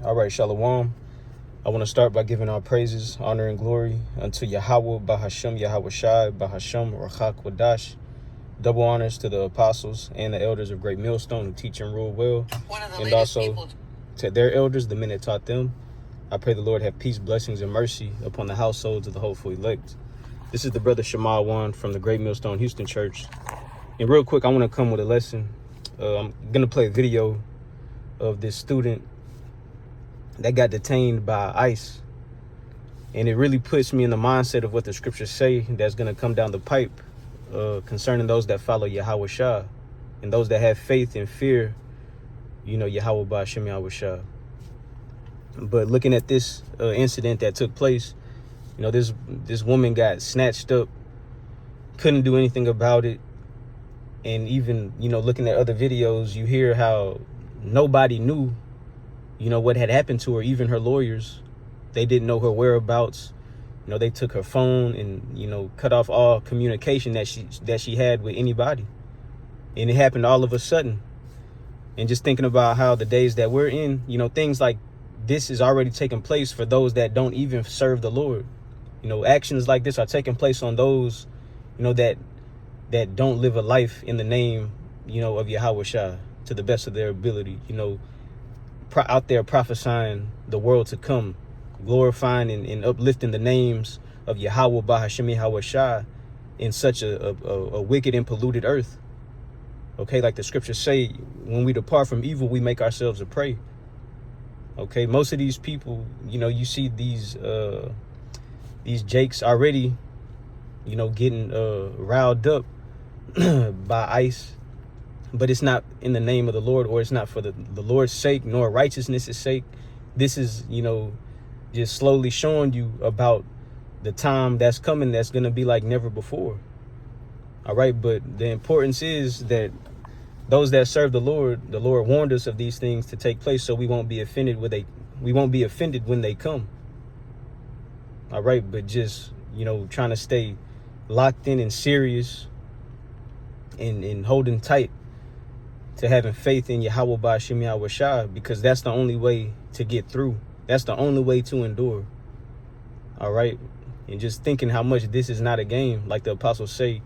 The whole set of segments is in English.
All right, Shalom. I want to start by giving our praises, honor, and glory unto Yahweh, Bahashem, Yahweh Shai, Bahashem, Rachak, Wadash. Double honors to the apostles and the elders of Great Millstone who teach and rule well. And also to their elders, the men that taught them. I pray the Lord have peace, blessings, and mercy upon the households of the hopeful elect. This is the brother Shamal Wan from the Great Millstone Houston Church. And real quick, I want to come with a lesson. I'm going to play a video of this student that got detained by ICE. And it really puts me in the mindset of what the scriptures say that's going to come down the pipe concerning those that follow Yahweh Shah and those that have faith and fear, Yahweh Ba'ashem Yahweh Shah. But looking at this incident that took place, this woman got snatched up, couldn't do anything about it. And even, looking at other videos, you hear how nobody knew what had happened to her, even her lawyers. They didn't know her whereabouts. They took her phone and, cut off all communication that she had with anybody. And it happened all of a sudden. And just thinking about how the days that we're in, things like this is already taking place for those that don't even serve the Lord. Actions like this are taking place on those, that don't live a life in the name, of Yahweh Shah to the best of their ability, out there prophesying the world to come, glorifying and uplifting the names of Yahweh Bahashem Yahweh Shah in such a wicked and polluted earth. Okay, like the scriptures say, when we depart from evil, we make ourselves a prey. Okay, most of these people, you see these jakes already, getting riled up by ICE. But it's not in the name of the Lord, or it's not for the Lord's sake, nor righteousness' sake. This is, just slowly showing you about the time that's coming that's going to be like never before. All right. But the importance is that those that serve the Lord warned us of these things to take place, so we won't be offended when they come. All right. But just, trying to stay locked in and serious and holding tight to having faith in Yahweh Ba'ashem Yahweh Shah, because that's the only way to get through. That's the only way to endure. All right. And just thinking how much this is not a game, like the apostles say,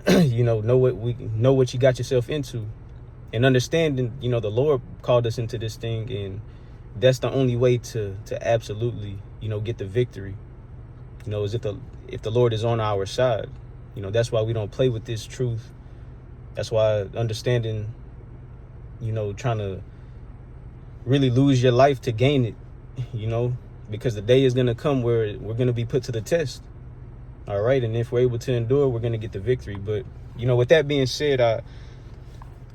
know what you got yourself into, and understanding, the Lord called us into this thing, and that's the only way to absolutely, get the victory, is if the Lord is on our side. That's why we don't play with this truth. That's why understanding, trying to really lose your life to gain it, because the day is going to come where we're going to be put to the test. All right. And if we're able to endure, we're going to get the victory. But, with that being said, I'm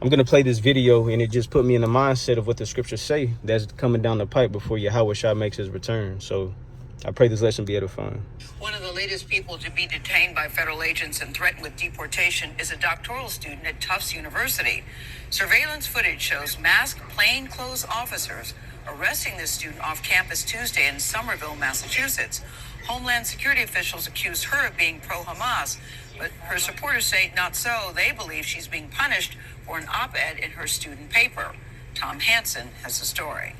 going to play this video, and it just put me in the mindset of what the scriptures say that's coming down the pipe before Yahweh Shah makes his return. So I pray this lesson be edifying. One of the latest people to be detained by federal agents and threatened with deportation is a doctoral student at Tufts University. Surveillance footage shows masked plainclothes officers arresting this student off campus Tuesday in Somerville, Massachusetts. Homeland Security officials accuse her of being pro-Hamas, but her supporters say not so. They believe she's being punished for an op-ed in her student paper. Tom Hansen has the story.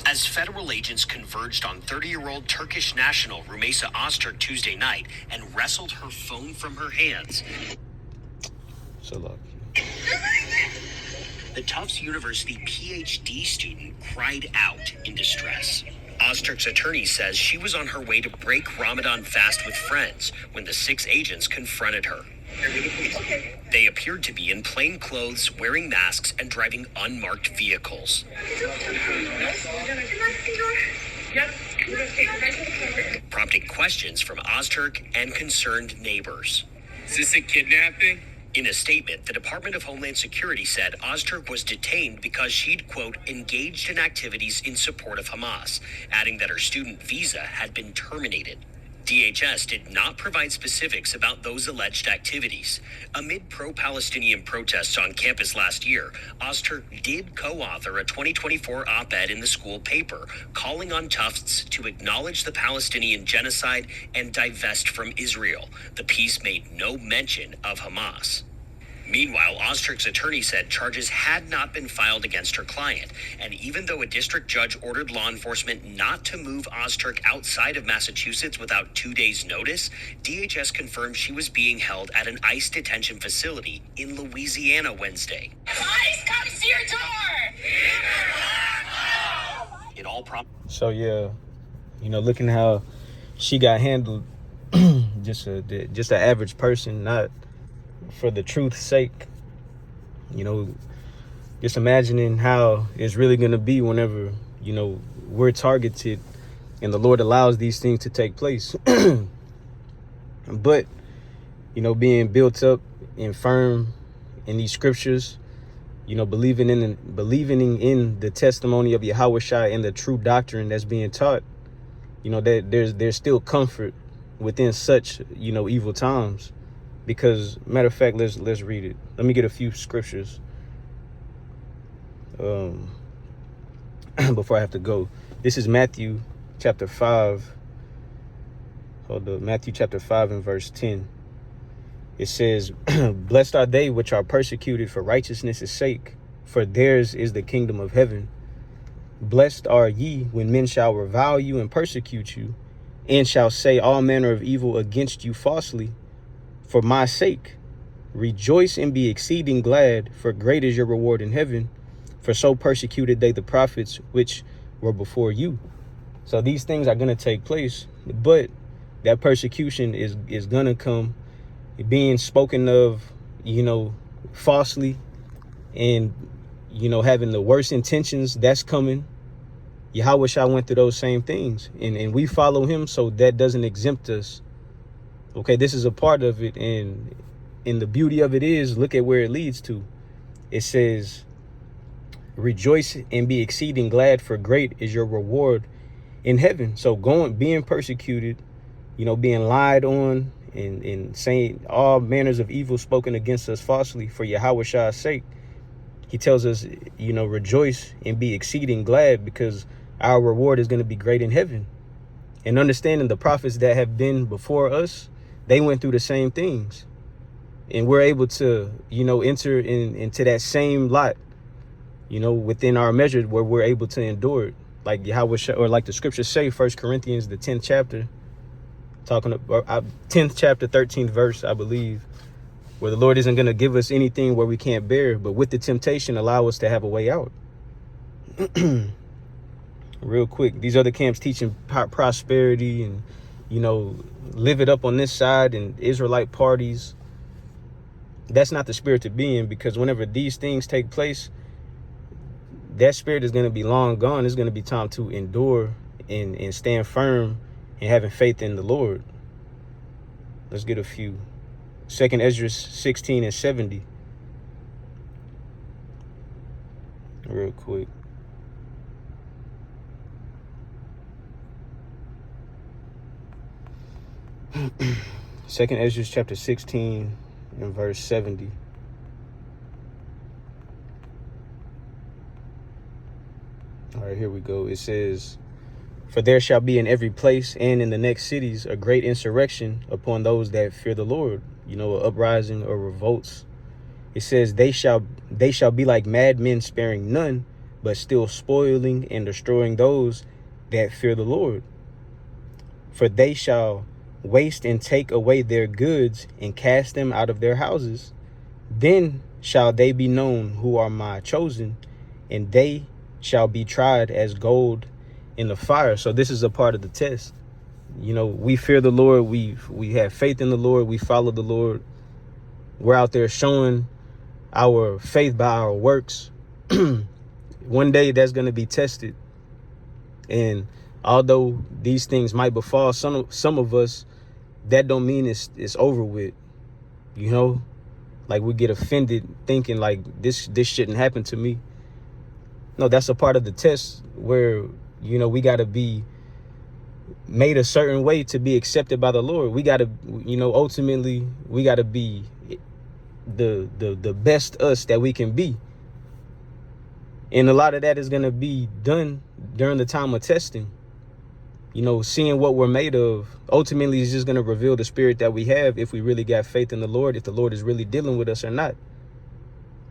As federal agents converged on 30-year-old Turkish national Rumeysa Öztürk Tuesday night and wrestled her phone from her hands, so lucky. The Tufts University PhD student cried out in distress. Öztürk's attorney says she was on her way to break Ramadan fast with friends when the 6 agents confronted her. They appeared to be in plain clothes, wearing masks, and driving unmarked vehicles. Prompting questions from Öztürk and concerned neighbors. Is this a kidnapping? In a statement, the Department of Homeland Security said Öztürk was detained because she'd, quote, engaged in activities in support of Hamas, adding that her student visa had been terminated. DHS did not provide specifics about those alleged activities. Amid pro-Palestinian protests on campus last year, Öztürk did co-author a 2024 op-ed in the school paper, calling on Tufts to acknowledge the Palestinian genocide and divest from Israel. The piece made no mention of Hamas. Meanwhile, Ozturk's attorney said charges had not been filed against her client. And even though a district judge ordered law enforcement not to move Ozturk outside of Massachusetts without 2 days' notice, DHS confirmed she was being held at an ICE detention facility in Louisiana Wednesday. ICE comes to your door! It all So yeah, looking how she got handled, just an average person, not for the truth's sake. Just imagining how it's really going to be whenever, we're targeted and the Lord allows these things to take place. But, being built up and firm in these scriptures, believing in the testimony of Yahweh Shai and the true doctrine that's being taught, that there's still comfort within such, evil times. Because, matter of fact, let's read it. Let me get a few scriptures before I have to go. This is Matthew chapter 5. Matthew chapter 5 and verse 10. It says, "Blessed are they which are persecuted for righteousness' sake, for theirs is the kingdom of heaven. Blessed are ye when men shall revile you and persecute you, and shall say all manner of evil against you falsely, for my sake. Rejoice and be exceeding glad, for great is your reward in heaven. For so persecuted they the prophets which were before you." So these things are going to take place, but that persecution is going to come. Being spoken of, falsely, and, having the worst intentions, that's coming. Yahweh Shai went through those same things, and we follow him, so that doesn't exempt us. Okay, this is a part of it, and the beauty of it is, look at where it leads to. It says, "Rejoice and be exceeding glad, for great is your reward in heaven." So being persecuted, being lied on, and saying all manners of evil spoken against us falsely for Yahweh Shai's sake, he tells us, rejoice and be exceeding glad, because our reward is going to be great in heaven. And understanding the prophets that have been before us, they went through the same things, and we're able to, enter into that same lot, within our measure, where we're able to endure it, like Yahweh Shai, or like the scriptures say, 1 Corinthians, the 10th chapter, 10th chapter, 13th verse, I believe, where the Lord isn't going to give us anything where we can't bear, but with the temptation, allow us to have a way out. Real quick, these other camps teaching prosperity and, live it up on this side, and Israelite parties. That's not the spirit to be in, because whenever these things take place, that spirit is going to be long gone. It's going to be time to endure and stand firm and having faith in the Lord. Let's get a few. 2nd Ezra 16 and 70. Real quick. Second Ezra chapter 16 and verse 70. All right, here we go. It says, "For there shall be in every place and in the next cities a great insurrection upon those that fear the Lord," an uprising or revolts. It says, they shall be like madmen, sparing none, but still spoiling and destroying those that fear the Lord. For they shall waste and take away their goods and cast them out of their houses. Then shall they be known who are my chosen, and they shall be tried as gold in the fire. So this is a part of the test. We fear the Lord. We have faith in the Lord. We follow the Lord. We're out there showing our faith by our works. One day that's going to be tested. And although these things might befall some of us, that don't mean it's over with. Like we get offended thinking like this shouldn't happen to me. No, that's a part of the test where, we got to be made a certain way to be accepted by the Lord. We got to, ultimately, we got to be the best us that we can be. And a lot of that is going to be done during the time of testing. Seeing what we're made of ultimately is just going to reveal the spirit that we have, if we really got faith in the Lord, if the Lord is really dealing with us or not.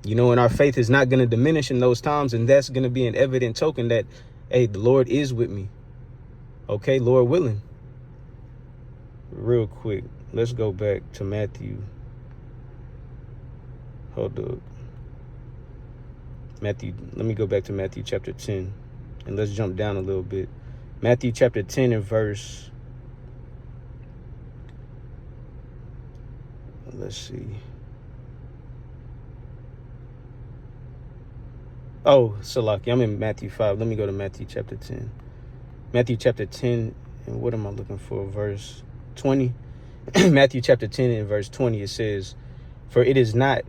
You know, and our faith is not going to diminish in those times. And that's going to be an evident token that, hey, the Lord is with me. Okay, Lord willing. Real quick, let's go back to Matthew. Hold up. Matthew, let me go back to Matthew chapter 10. And let's jump down a little bit. Matthew chapter 10 and verse, let's see. Oh, Salaki, I'm in Matthew 5. Let me go to Matthew chapter 10. Matthew chapter 10, and what am I looking for? Verse 20. Matthew chapter 10 and verse 20, it says, for it is not,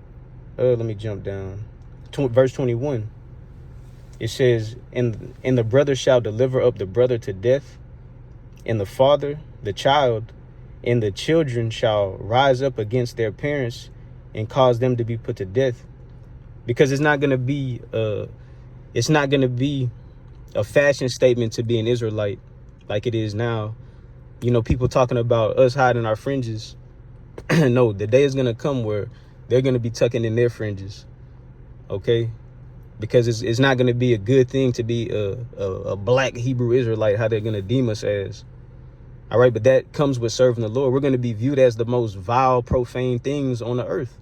let me jump down. Verse 21. It says, and the brother shall deliver up the brother to death, and the father, the child, and the children shall rise up against their parents and cause them to be put to death. Because it's not going to be a fashion statement to be an Israelite like it is now. You know, people talking about us hiding our fringes. No, the day is going to come where they're going to be tucking in their fringes. Okay? Because it's not going to be a good thing to be a black Hebrew Israelite, how they're going to deem us as. All right, but that comes with serving the Lord. We're going to be viewed as the most vile, profane things on the earth.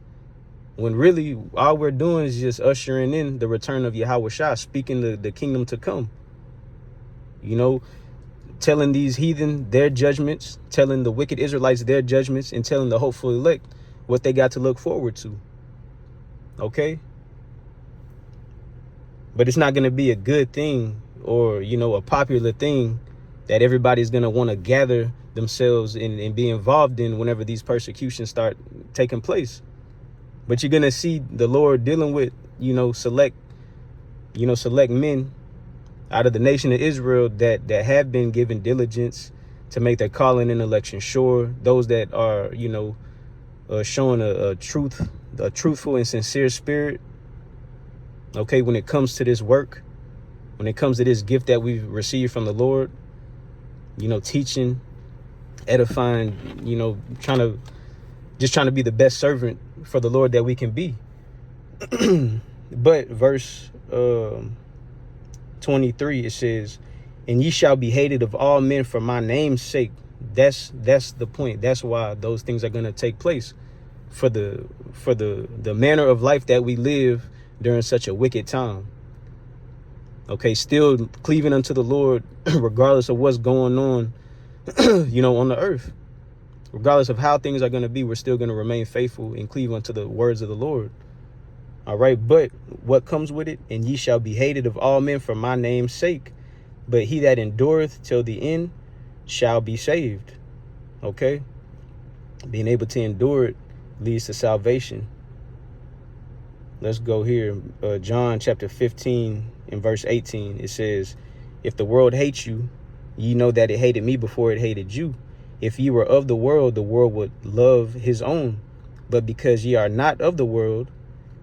When really all we're doing is just ushering in the return of Yahweh Shah, speaking the kingdom to come. You know, telling these heathen their judgments, telling the wicked Israelites their judgments, and telling the hopeful elect what they got to look forward to. Okay? But it's not going to be a good thing or, you know, a popular thing that everybody's going to want to gather themselves in and be involved in whenever these persecutions start taking place. But you're going to see the Lord dealing with, select men out of the nation of Israel that have been given diligence to make their calling and election sure. Those that are, showing a truthful and sincere spirit. Okay, when it comes to this work, when it comes to this gift that we've received from the Lord, teaching, edifying, trying to be the best servant for the Lord that we can be. But verse 23, it says, and ye shall be hated of all men for my name's sake. That's the point. That's why those things are going to take place, for the manner of life that we live during such a wicked time. Okay, still cleaving unto the Lord, regardless of what's going on, on the earth. Regardless of how things are going to be, we're still going to remain faithful and cleave unto the words of the Lord. All right, but what comes with it? And ye shall be hated of all men for my name's sake. But he that endureth till the end shall be saved. Okay? Being able to endure it leads to salvation. Let's go here. John chapter 15 and verse 18. It says, if the world hates you, ye know that it hated me before it hated you. If ye were of the world would love his own. But because ye are not of the world,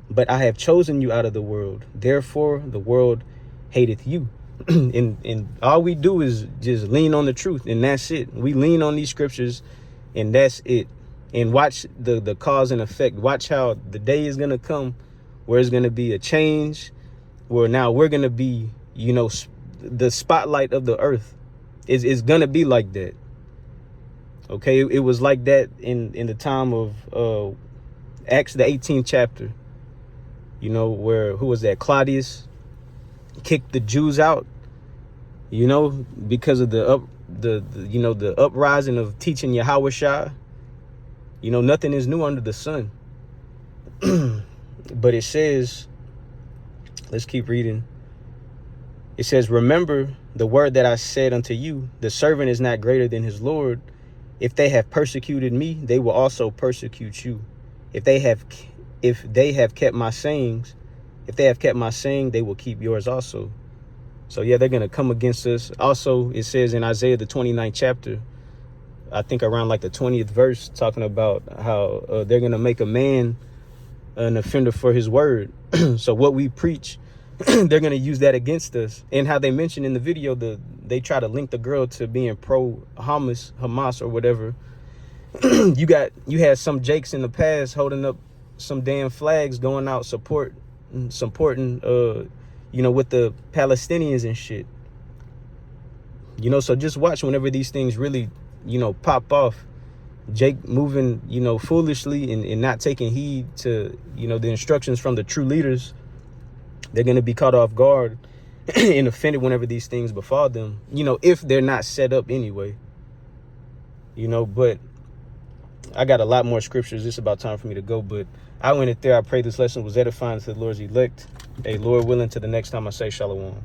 but I have chosen you out of the world, therefore the world hateth you. And all we do is just lean on the truth, and that's it. We lean on these scriptures, and that's it. And watch the cause and effect. Watch how the day is going to come where it's going to be a change, where now we're going to be, the spotlight of the earth. It's going to be like that. Okay, it was like that in the time of Acts, the 18th chapter, where, who was that? Claudius kicked the Jews out, because of the uprising of teaching Yahweh Shah. Nothing is new under the sun. But it says, let's keep reading. It says, remember the word that I said unto you, the servant is not greater than his Lord. If they have persecuted me, they will also persecute you. If they have kept my sayings, they will keep yours also. So yeah, they're going to come against us. Also, it says in Isaiah, the 29th chapter, I think around like the 20th verse, talking about how they're going to make a man an offender for his word. So what we preach, they're going to use that against us. And how they mentioned in the video, they try to link the girl to being pro Hamas or whatever. You had some Jakes in the past holding up, some damn flags going out supporting, with the Palestinians and shit. So just watch whenever these things really, pop off. Jake moving, foolishly and not taking heed to, the instructions from the true leaders. They're going to be caught off guard and offended whenever these things befall them, if they're not set up anyway. But I got a lot more scriptures. It's about time for me to go, but I went it there. I pray this lesson was edifying to the Lord's elect. Hey, Lord willing, to the next time I say shalom.